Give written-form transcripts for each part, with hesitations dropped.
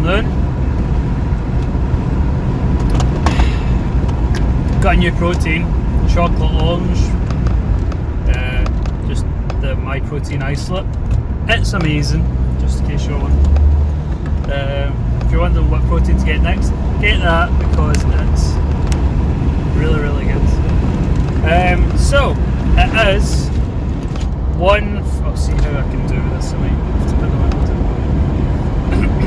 afternoon. Got a new protein, chocolate orange, just the My Protein isolate. It's amazing, just in case you're wondering. If you're wondering what protein to get next, get that because it's really, really good. So, it is one. I'll see how I can do this. I might have to put the window down.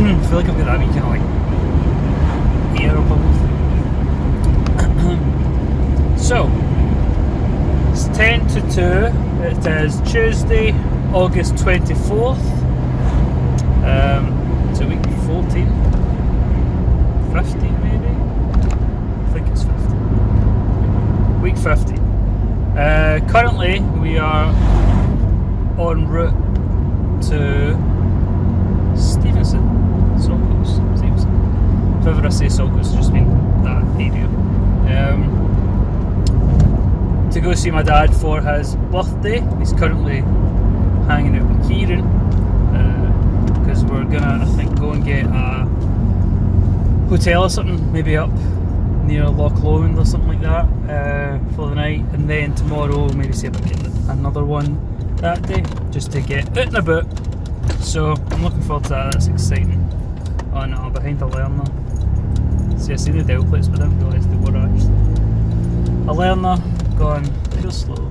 I feel like I've got that wee kind of like air up above. So, it's 10 to 2. It is Tuesday, August 24th. It's a week 14. 15 maybe? I think it's 15. Week 15. Currently, we are en route to Stevenson. If ever I say Saltcoats, just mean that area. To go see my dad for his birthday. He's currently hanging out with Kieran because we're gonna, I think, go and get a hotel or something, maybe up near Loch Lomond or something like that for the night, and then tomorrow maybe see about getting another one that day just to get out and about. So I'm looking forward to that. That's exciting. Oh no, I'm behind a learner. See, I seen the dial plates, but I didn't realise they were actually. A learner going real slow.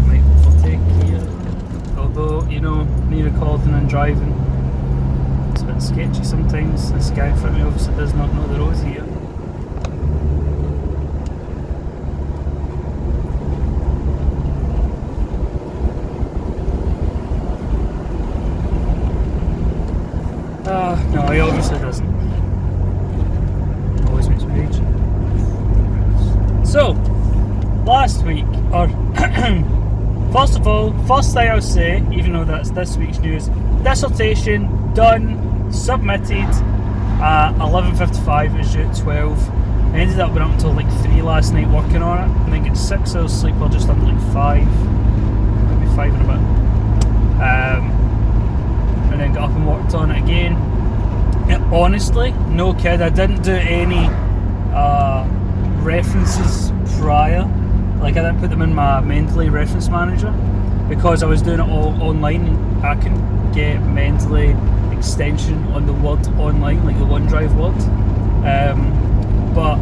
Might overtake here. Although, you know, me recording and driving, it's a bit sketchy sometimes. This guy in front of me obviously does not know the road here. No, he obviously doesn't. Always makes me rage. So, last week, or first of all, first thing I'll say, even though that's this week's news, dissertation done, submitted at 11:55. It was due at 12. I ended up being up until like 3 last night working on it, and then get 6 hours sleep, or just under like 5, maybe 5 and a bit. And then got up and worked on it again. Honestly, no kid, I didn't do any references prior. Like, I didn't put them in my Mendeley reference manager because I was doing it all online, and I can get Mendeley extension on the Word online, like the OneDrive Word. But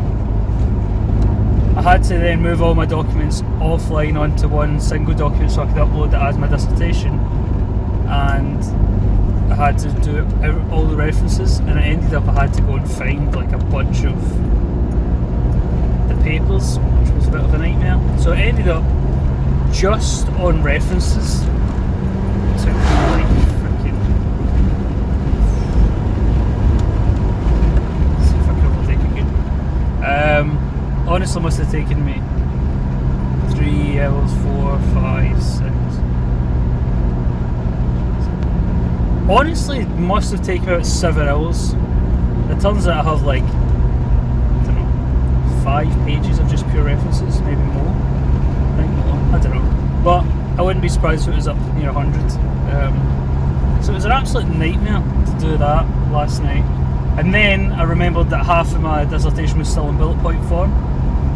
I had to then move all my documents offline onto one single document so I could upload it as my dissertation, and I had to do all the references, and it ended up I had to go and find like a bunch of the papers, which was a bit of a nightmare. So it ended up just on references. It took me like freaking. Let's see if I can overtake again. Honestly, must have taken me 3 hours, 4, 5, 6. Honestly, it must have taken about 7 hours. It turns out I have like, I don't know, 5 pages of just pure references, maybe more. I think more, I don't know. But I wouldn't be surprised if it was up near 100. So it was an absolute nightmare to do that last night. And then I remembered that half of my dissertation was still in bullet point form.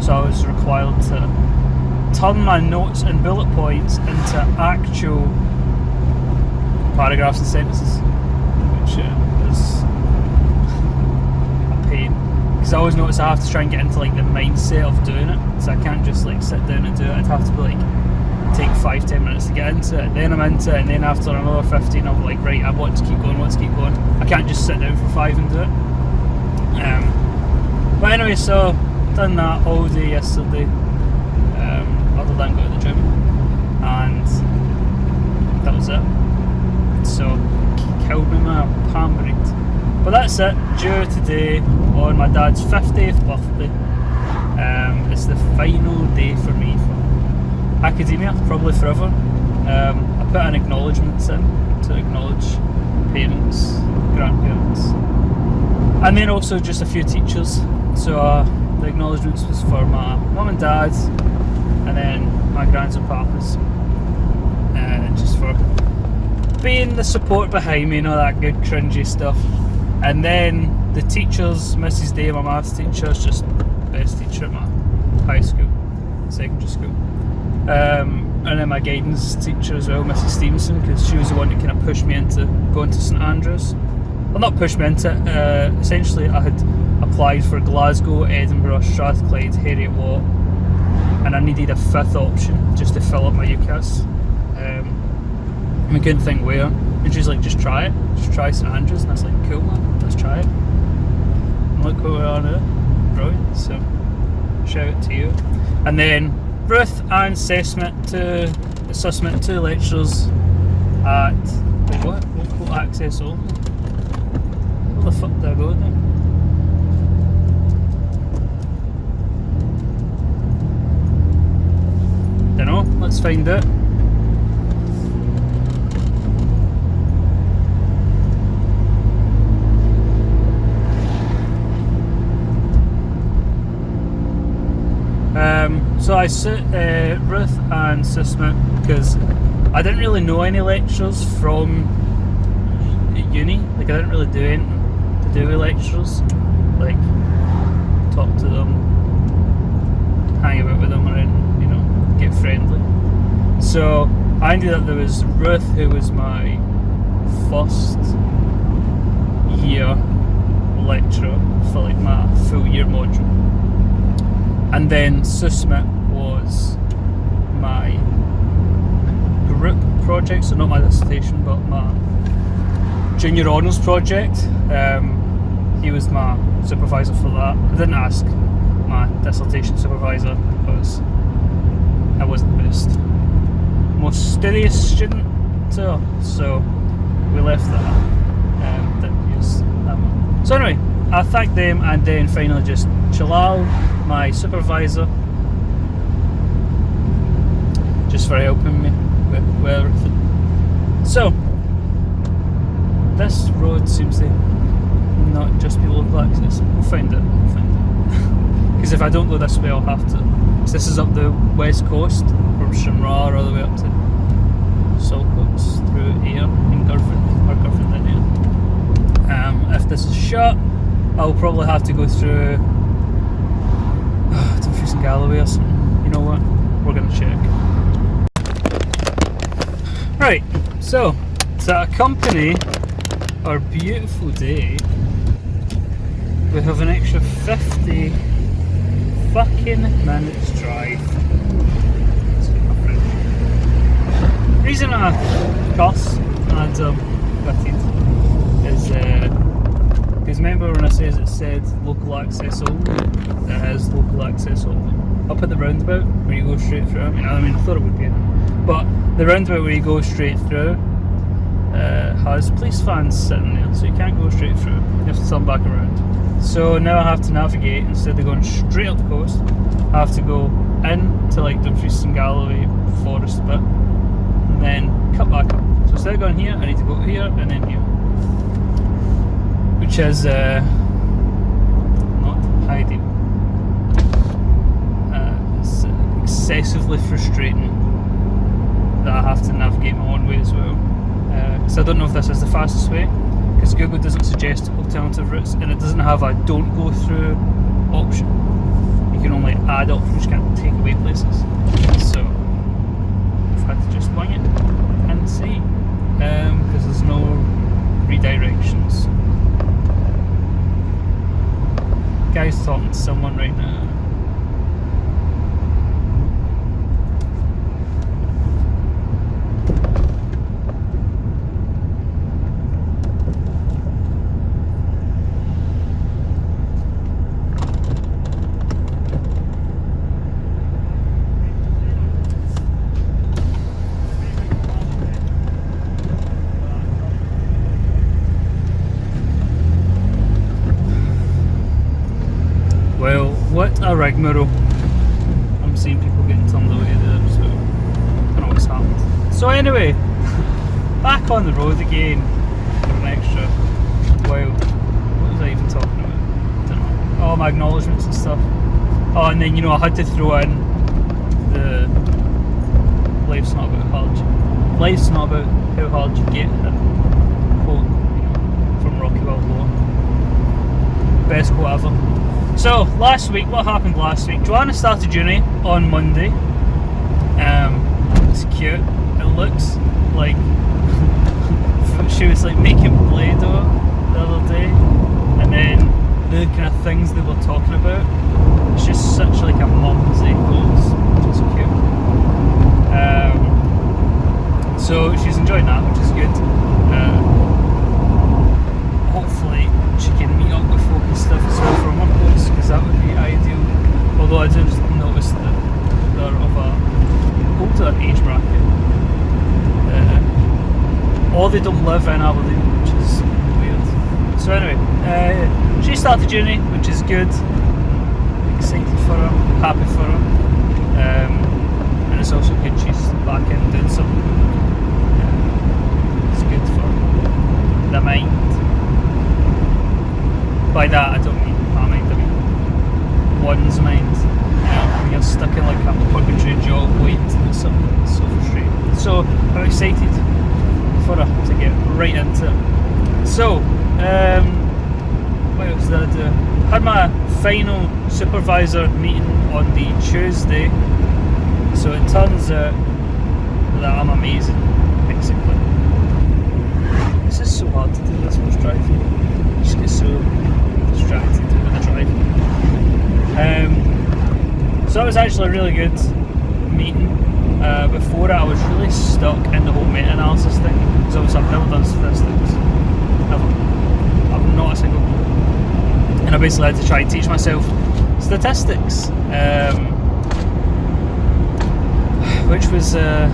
So I was required to turn my notes and bullet points into actual paragraphs and sentences, which is a pain, because I always notice I have to try and get into like the mindset of doing it, so I can't just like sit down and do it. I'd have to be like take 5-10 minutes to get into it, then I'm into it, and then after another 15 I'm like, right, I want to keep going. I can't just sit down for 5 and do it. But anyway, so done that all day yesterday, other than go to the gym, and that was it. So killed me my handbrake. But that's it, due today on my dad's 50th birthday. It's the final day for me for academia, probably forever. I put an acknowledgements in to acknowledge parents, grandparents, and then also just a few teachers. So the acknowledgements was for my mum and dad, and then my grands and papas, just for being the support behind me and all that good cringy stuff. And then the teachers, Mrs. Day, my maths teacher, is just the best teacher at my high school, secondary school. And then my guidance teacher as well, Mrs. Stevenson, because she was the one that kind of pushed me into going to St Andrews. Well, not pushed me into it, essentially I had applied for Glasgow, Edinburgh, Strathclyde, Heriot Watt, and I needed a fifth option just to fill up my UCAS. And I couldn't think where, and she's like, just try it, just try St Andrews, and I was like, cool man, let's try it. And look where we are now, brilliant, so shout out to you. And then Ruth and Sussman, two lecturers at what? Local access only. Where the fuck did I go then? Dunno, let's find out. So I sit Ruth and Sussman because I didn't really know any lecturers from uni. Like I didn't really do anything to do with lecturers. Like talk to them, hang about with them, and you know, get friendly. So I ended up, there was Ruth, who was my first year lecturer for like my full year module. And then Sussman was my group project, so not my dissertation, but my junior honours project. He was my supervisor for that. I didn't ask my dissertation supervisor because I wasn't the best, most studious student, so we left that. Didn't use that one. So anyway, I thanked them, and then finally just Chalal, my supervisor, just for helping me with everything. So this road seems to not just be local access. We'll find it. Because if I don't go this way, I'll have to. Because this is up the west coast from Shamrar all the way up to Saltcoats through here in Girford in here. If this is shut, I'll probably have to go through Dumfries and Galloway or something. You know what? We're going to check. Right, so to accompany our beautiful day, we have an extra 50 fucking minutes drive. The reason I cuss and gutted is because remember when I says it said local access only, it has local access only. Up at the roundabout where you go straight through, I thought it would be, but the roundabout where you go straight through has police vans sitting there, so you can't go straight through, you have to turn back around. So now I have to navigate, instead of going straight up the coast, I have to go in to like Dumfries and Galloway forest bit, and then cut back up. So instead of going here, I need to go here and then here, which is not ideal. It's excessively frustrating that I have to navigate my own way as well. So I don't know if this is the fastest way, because Google doesn't suggest alternative routes, and it doesn't have a don't go through option. You can only add options, you can't take away places. So I've had to just wing it and see, because there's no redirections. Guy's talking to someone right now. Well, what a rigmarole. I'm seeing people getting turned away there, so I don't know what's happened. So anyway, back on the road again for an extra while. What was I even talking about? Don't know. Oh, my acknowledgements and stuff. Oh, and then, I had to throw in the life's not about hard. life's not about how hard you get it. Quote from Rocky Balboa. Best quote ever. So, last week, what happened last week? Joanna started uni on Monday. It's cute. It looks like she was like making Play-Doh the other day, and then the kind of things they were talking about, it's just such like a mumsy pose, which is cute. So she's enjoying that, which is good. Hopefully she can meet up with folk and stuff as well from her course, because that would be ideal. Although I do just notice that they're of a older age bracket, or they don't live in Aberdeen, which is weird. So anyway, she started uni, which is good. Excited for her, happy for her, and it's also good she's back in doing something. It's good for the mind. By that I don't mean my mind, I mean one's mind. When you're stuck in like a purgatory job waiting to do something, it's so frustrating. So I'm excited for her to get right into it. So, what else did I do? Had my final supervisor meeting on the Tuesday. So it turns out that I'm amazing, basically. This is so hard to do this whilst driving. I just get so distracted with the driving. So that was actually a really good meeting. Before it, I was really stuck in the whole meta-analysis thing, because obviously I've never done statistics, ever. I've not a single clue. And I basically had to try and teach myself statistics, which was a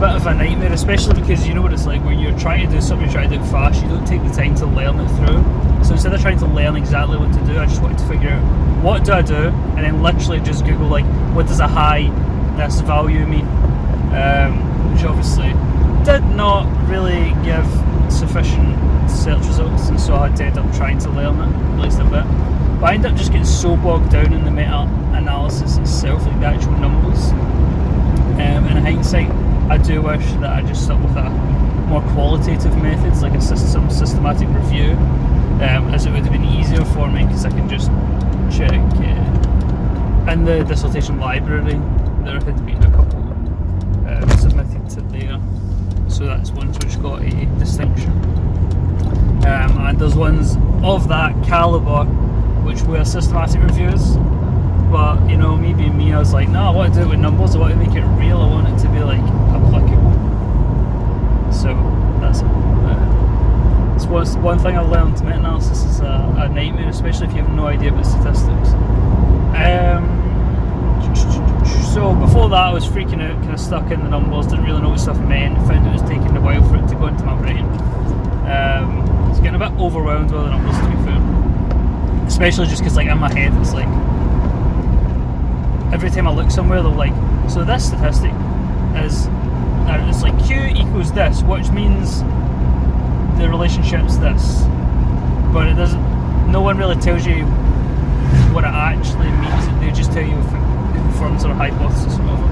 bit of a nightmare, especially because you know what it's like when you're trying to do something, you're trying to do it fast, you don't take the time to learn it through. So instead of trying to learn exactly what to do, I just wanted to figure out what do I do, and then literally just Google like, what does a high this value mean? Which obviously did not really give sufficient search results, and so I had to end up trying to learn it, at least a bit. But I ended up just getting so bogged down in the meta-analysis itself, like the actual numbers. In hindsight, I do wish that I just stuck with a more qualitative methods, like some systematic review, as it would have been easier for me, because I can just check in the dissertation library. There had been a couple submitted to there, so that's ones which got a distinction, and there's ones of that calibre which were systematic reviews. But you know, me being me, I was like, no, I want to do it with numbers, I want to make it real, I want it to be like applicable. So that's it. It's one thing I learned. Meta-analysis is a nightmare, especially if you have no idea about statistics. So before that I was freaking out, kind of stuck in the numbers, didn't really know what stuff meant, found it was taking a while for it to go into my brain. I was getting a bit overwhelmed with the numbers, to be fair. Especially just because like in my head it's like, every time I look somewhere they're like, so this statistic is, it's like Q equals this, which means the relationship's this. But it doesn't, no one really tells you what it actually means, they just tell you if it confirms their hypothesis or whatever.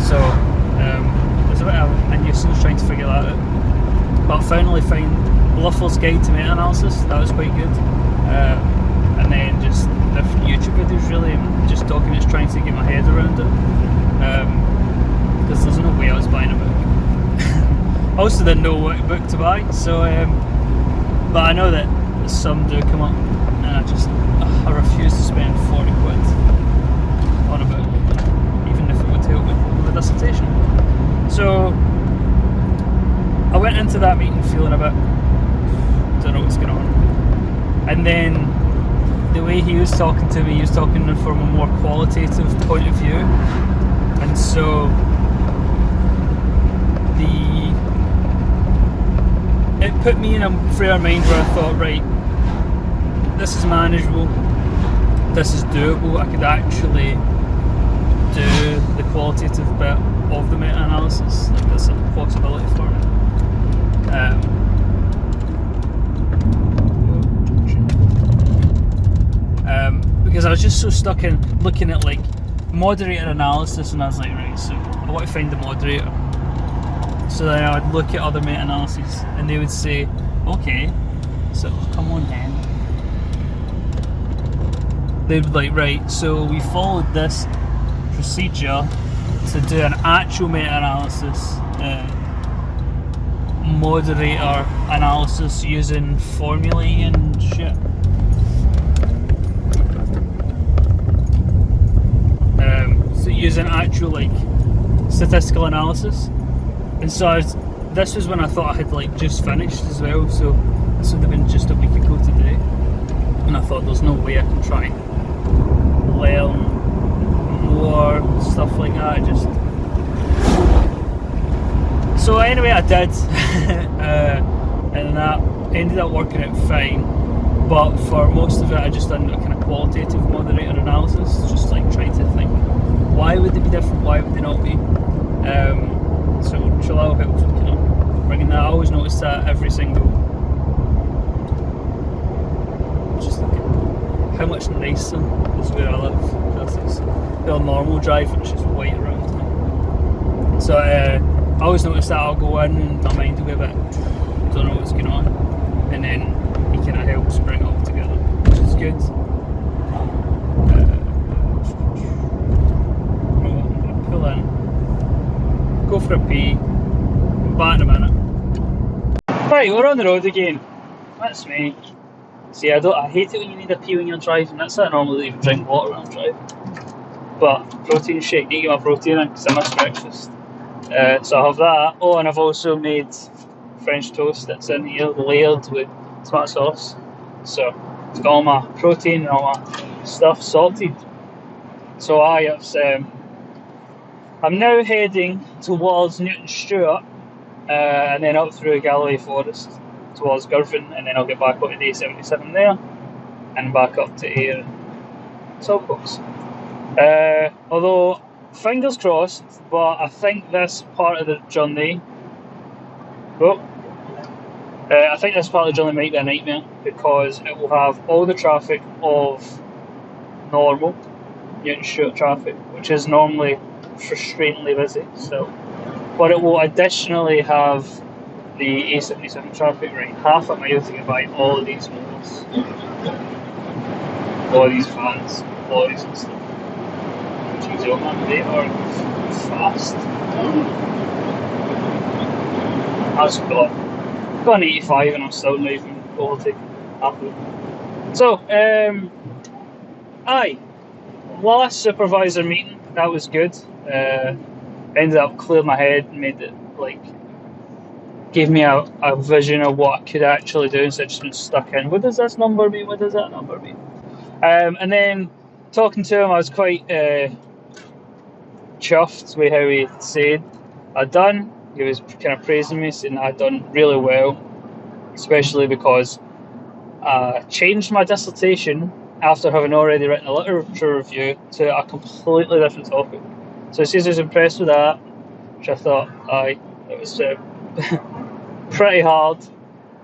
So there's a bit of a nuisance trying to figure that out. But finally found Bluffer's Guide to Meta-Analysis, that was quite good. And then just different YouTube videos, really, just documents trying to get my head around it. Because there's no way I was buying a book. I also didn't know what book to buy, so but I know that some do come up, and I refuse to spend 40 quid on a book, even if it would help with a dissertation. So I went into that meeting feeling a bit, don't know what's going on. And then the way he was talking to me, he was talking from a more qualitative point of view, and so it put me in a frame of mind where I thought, right, this is manageable, this is doable, I could actually do the qualitative bit of the meta-analysis, like there's a possibility for me. Because I was just so stuck in looking at like moderator analysis, and I was like, right, so I want to find the moderator. So then I would look at other meta-analyses and they would say, okay, so come on then. They'd be like, right, so we followed this procedure to do an actual meta-analysis, moderator analysis using formulae and shit. So using actual like statistical analysis. And so this was when I thought I had like just finished as well, so this would have been just a week ago today. And I thought there's no way I can try and learn more stuff like that. So anyway, I did, and that ended up working out fine. But for most of it, I just done a kind of qualitative moderator analysis, just like trying to think, why would they be different? Why would they not be? So Chill helps with kind of bringing that. I always notice that every single. Just thinking, how much nicer is where I live versus the normal drive, which is white around me. So I always notice that I'll go in and my mind will be a bit, don't know what's going on, and then he kind of helps bring it all together, which is good. I'm going to pull in, go for a pee, I'm back in a minute. Right, we're on the road again. That's me. See, I hate it when you need a pee when you're driving. That's why I normally even drink water when I'm driving. But protein shake, need to get my protein in because I missed breakfast. So I have that. Oh, and I've also made French toast that's in here, layered with tomato sauce. So it's got all my protein and all my stuff sorted. So I'm now heading towards Newton Stewart, and then up through Galloway Forest towards Girvan, and then I'll get back up to A77 there, and back up to Ayr and Saltcoats. Although, fingers crossed, but I think this part of the journey, I think this part of the journey might be a nightmare, because it will have all the traffic of normal Newton Stewart traffic, which is normally frustratingly busy still, but it will additionally have the A77 traffic right half a mile to get by all of these moles, all of these vans, lorries and stuff. Jeez, oh man, they are fast. I've got an 85 and I'm still not even overtaking half of it. So, last supervisor meeting, that was good. Ended up clearing my head and made it gave me a vision of what I could actually do instead of just being stuck in, what does this number mean, what does that number mean? And then talking to him, I was quite chuffed with how he said I'd done. He was kind of praising me, saying I'd done really well, especially because I changed my dissertation after having already written a literature review to a completely different topic. So he says he was impressed with that, which I thought, it was pretty hard,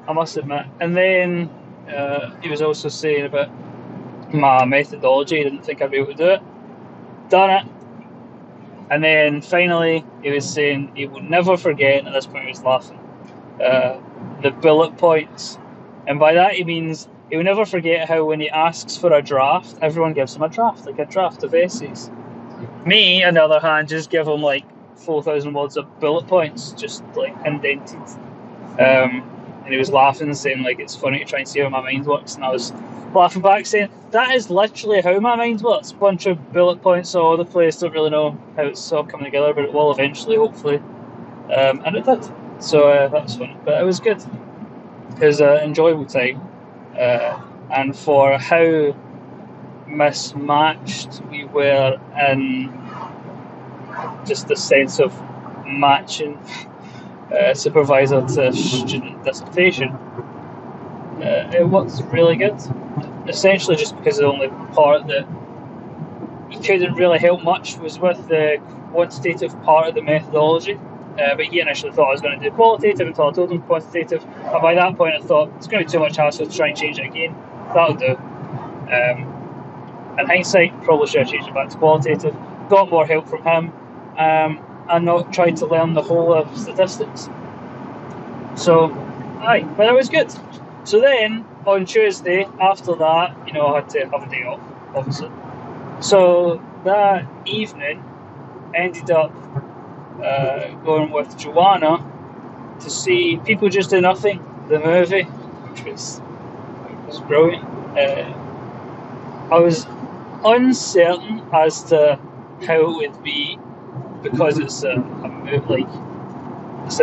I must admit. And then he was also saying about my methodology. He didn't think I'd be able to do it. Done it. And then finally he was saying he would never forget, at this point he was laughing, the bullet points. And by that he means he will never forget how when he asks for a draft, everyone gives him a draft of essays. Me, on the other hand, just give him 4,000 words of bullet points, just indented. And he was laughing, saying it's funny to try and see how my mind works, and I was laughing back, saying that is literally how my mind works. A bunch of bullet points all over the place. Don't really know how it's all coming together, but it will eventually, hopefully. And it did. So that was fun, but it was good. It was an enjoyable time, and for how mismatched we were in just the sense of matching supervisor to student dissertation, it worked really good. Essentially just because the only part that he couldn't really help much was with the quantitative part of the methodology, but he initially thought I was going to do qualitative until I told him quantitative, and by that point I thought it's going to be too much hassle to try and change it again. That'll do. In hindsight, probably should have changed it back to qualitative. Got more help from him, and not try to learn the whole of statistics. So, aye, but it was good. So then, on Tuesday, after that, I had to have a day off, obviously. So that evening, ended up going with Joanna to see People Just Do Nothing, the movie, which was brilliant. I was uncertain as to how it would be because it's a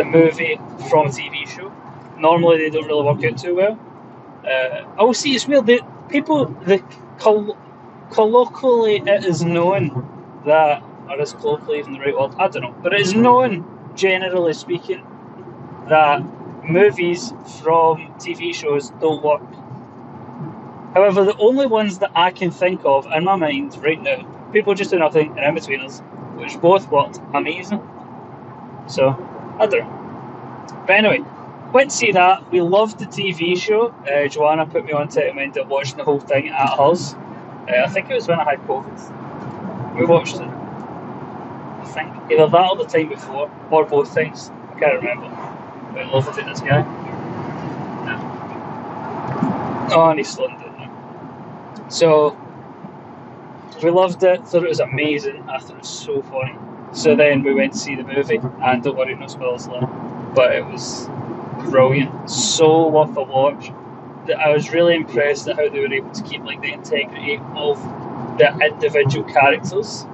movie from a TV show. Normally they don't really work out too well. See, it's weird that colloquially it is known that, or is colloquially even the right word? I don't know, but it is known, generally speaking, that movies from TV shows don't work. However, the only ones that I can think of in my mind right now, People Just Do Nothing and In-Betweeners, which both worked amazing. So, I don't know. But anyway, went to see that. We loved the TV show. Joanna put me onto it and we ended up watching the whole thing at hers. I think it was when I had COVID. We watched it. I think either that or the time before, or both things. I can't remember. But I loved it, this guy. Yeah. Oh, and he's slowing down now. So, we loved it, thought it was amazing. I thought it was so funny. So then we went to see the movie, and don't worry, no spoilers there. But it was brilliant, so worth a watch. I was really impressed at how they were able to keep the integrity of the individual characters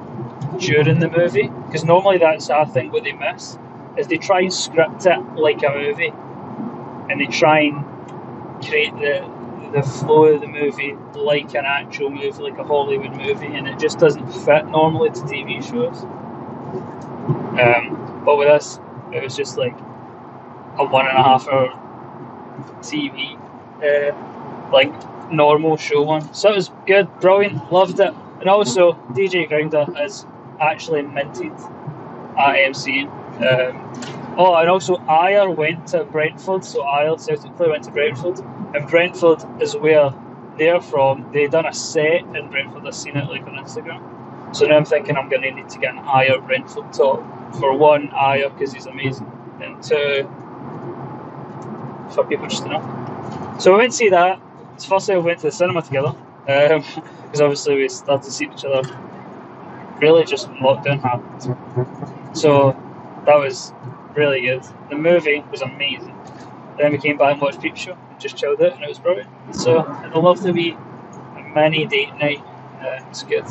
during the movie, because normally that's I think what they miss is they try and script it like a movie, and they try and create the flow of the movie like an actual movie, like a Hollywood movie, and it just doesn't fit normally to TV shows. But with this, it was just like a 1.5 hour TV, normal show one. So it was good, brilliant, loved it. And also, DJ Grinder is actually minted at MC. And also Ayr went to Brentford, so Ayr, Celtic player, went to Brentford, and Brentford is where they're from. They done a set in Brentford. I've seen it on Instagram. So now I'm thinking I'm going to need to get an Ayr Brentford top. For one, Ayr, because he's amazing, and two, for People Just to Know. So we went to see that. It's the first time we went to the cinema together, because obviously we started to see each other really just when lockdown happened. So that was really good. The movie was amazing. Then we came back and watched Peep Show and just chilled out, and it was brilliant. So it'll love to be a mini date night. It's good.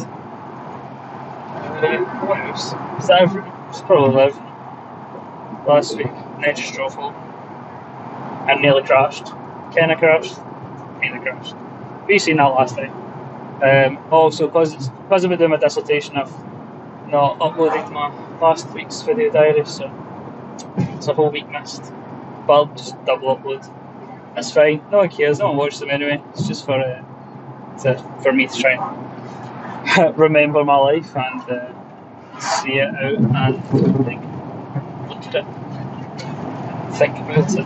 What else? Is that everything? It's probably everything. Last week, Ninja drove home and nearly crashed. Kinda crashed. Kinda crashed. We seen that last time. Also, because I've been doing my dissertation, I've not uploaded my last week's video diary, so it's a whole week missed. But I'll just double upload. That's fine. No one cares. No one watches them anyway. It's just for me to try and remember my life and see it out and look at it, think about it,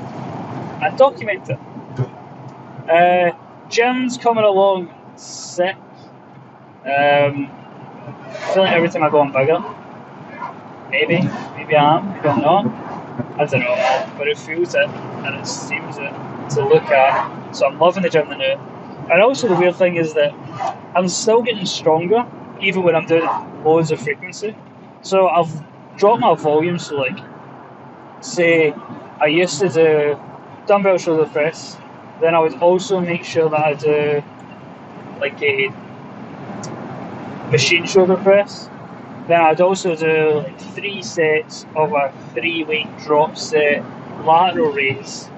and document it. Jim's coming along sick. I feel like every time I go on bigger. Maybe I am. I don't know. I don't know, but it feels it and it seems it to look at. So I'm loving the gym now. And also the weird thing is that I'm still getting stronger even when I'm doing loads of frequency. So I've dropped my volume. So say I used to do dumbbell shoulder press, then I would also make sure that I do a machine shoulder press. Then I'd also do 3 sets of a 3-weight drop set lateral raise.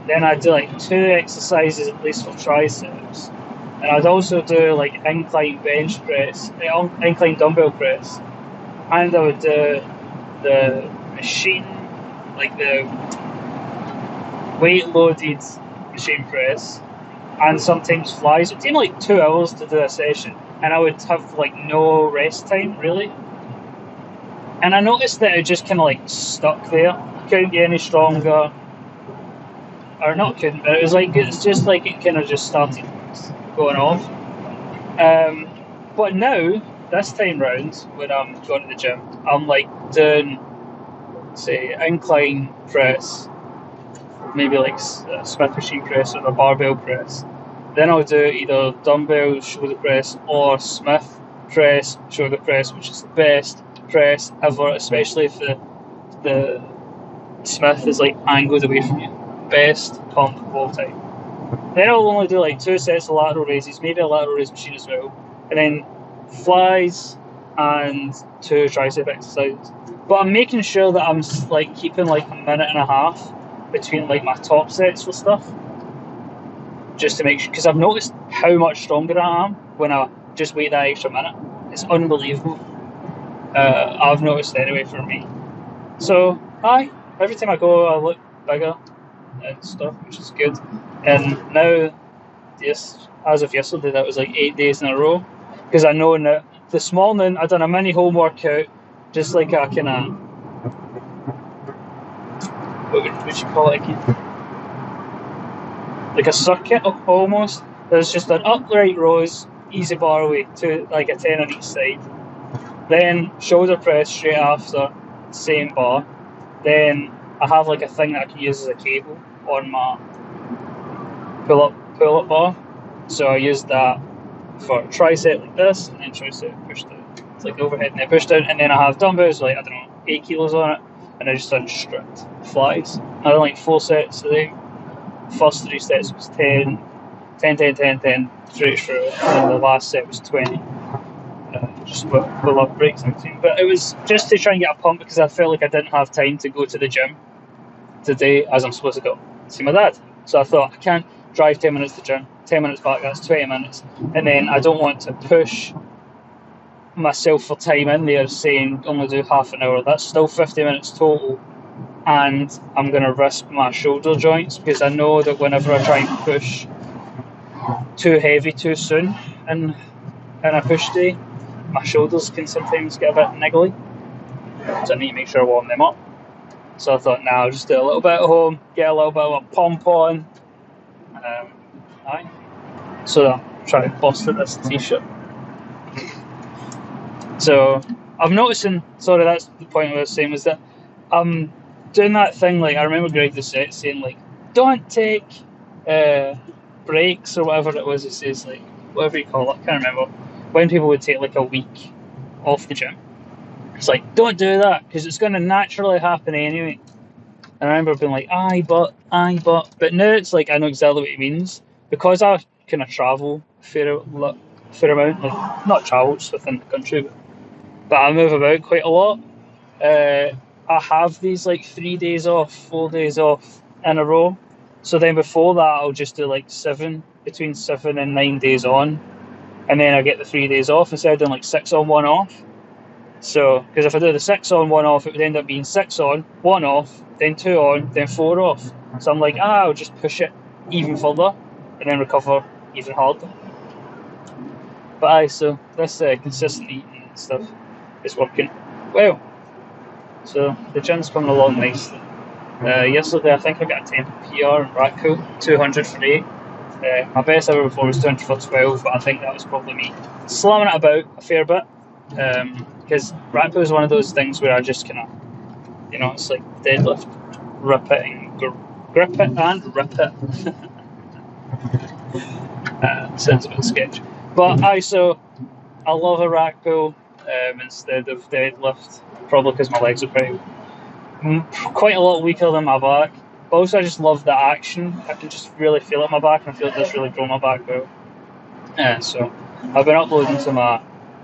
Then I'd do 2 exercises at least for triceps. And I'd also do incline bench press, incline dumbbell press. And I would do the machine, the weight loaded machine press, and sometimes flies. It would take 2 hours to do a session. And I would have no rest time really. And I noticed that it just kind of stuck there. I couldn't get any stronger, or not couldn't, but it was it's just it kind of just started going off. But now this time round when I'm going to the gym, I'm doing, say, incline press, maybe like a Smith machine press or a barbell press, then I'll do either dumbbell shoulder press or Smith press shoulder press, which is the best press ever, especially if the Smith is like angled away from you. Best pump of all time. Then I'll only do like 2 sets of lateral raises, maybe a lateral raise machine as well, and then flies and 2 tricep exercises. But I'm making sure that I'm like keeping like a minute and a half between like my top sets for stuff, just to make sure, because I've noticed how much stronger I am when I just wait that extra minute. It's unbelievable. I've noticed anyway for me. So every time I go I look bigger and stuff, which is good. And now, yes, as of yesterday, that was like 8 days in a row, because I know now. This morning I done a mini home workout, just like a kind of, what would you call it again? Like a circuit almost. There's just an upright rows, easy bar weight, to like a 10 on each side. Then shoulder press straight after, same bar. Then I have like a thing that I can use as a cable on my pull-up bar. So I use that for tricep like this, and then tricep pushed down. It's like overhead and then pushed down, and then I have dumbbells like, I don't know, 8 kilos on it, and I just done strict flies. I done like 4 sets today. First 3 sets was 10, 10, 10, 10, 10, straight through, and the last set was 20. Just with up breaks in between. But it was just to try and get a pump, because I felt like I didn't have time to go to the gym today, as I'm supposed to go see my dad. So I thought, I can't drive 10 minutes to the gym, 10 minutes back, that's 20 minutes. And then I don't want to push myself for time in there saying only do half an hour. That's still 50 minutes total. And I'm going to risk my shoulder joints, because I know that whenever I try and push too heavy too soon in a push day, my shoulders can sometimes get a bit niggly. So I need to make sure I warm them up. So I thought, I'll just do a little bit at home, get a little bit of a pump on. So I'm trying to bust at this t-shirt. So I'm noticing, sorry, that's the point I was saying, was that I'm doing that thing, like, I remember Greg Dissertation saying, like, don't take breaks or whatever it was. He says, like, whatever you call it, I can't remember. When people would take like a week off the gym, it's like, don't do that, because it's going to naturally happen anyway. And I remember being like, but now it's like, I know exactly what he means, because I kind of travel a fair amount, like, not travel just within the country, but I move about quite a lot. I have these like 3 days off, 4 days off in a row. So then before that, I'll just do like between 7 and 9 days on. And then I get the 3 days off instead of doing like 6 on, 1 off. So, because if I do the 6 on, 1 off, it would end up being 6 on, 1 off, then 2 on, then 4 off. So I'm like, I'll just push it even further and then recover even harder. But so this consistent eating and stuff is working well. So the gym's coming along nicely. Yesterday I think I got a 10 PR in rack pull, 200 for 8. My best ever before was 200 for 12, but I think that was probably me slamming it about a fair bit. Because rack pull is one of those things where I just kind of, it's like deadlift, rip it and grip it and rip it. Sounds a bit sketchy. But I love a rack pull instead of deadlift, probably because my legs are quite a lot weaker than my back. But also I just love the action. I can just really feel it in my back, and I feel it does really grow my back well. So I've been uploading to my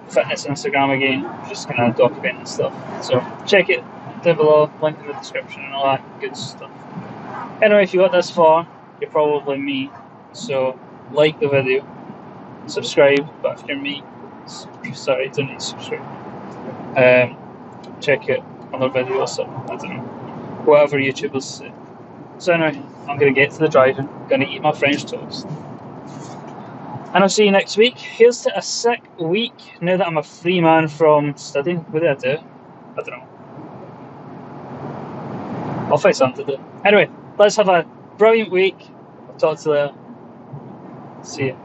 fitness Instagram again, just kind of documenting stuff. So check it down below, link in the description and all that good stuff. Anyway, if you got this far, you're probably me. So like the video, subscribe, but if you're me, sorry, don't need to subscribe. Check out other videos, I don't know, whatever YouTubers say. So anyway, I'm going to get to the driving, going to eat my French toast. And I'll see you next week. Here's to a sick week, now that I'm a free man from studying. What did I do? I don't know. I'll find something to do. Anyway, let's have a brilliant week. I'll talk to you later. See you.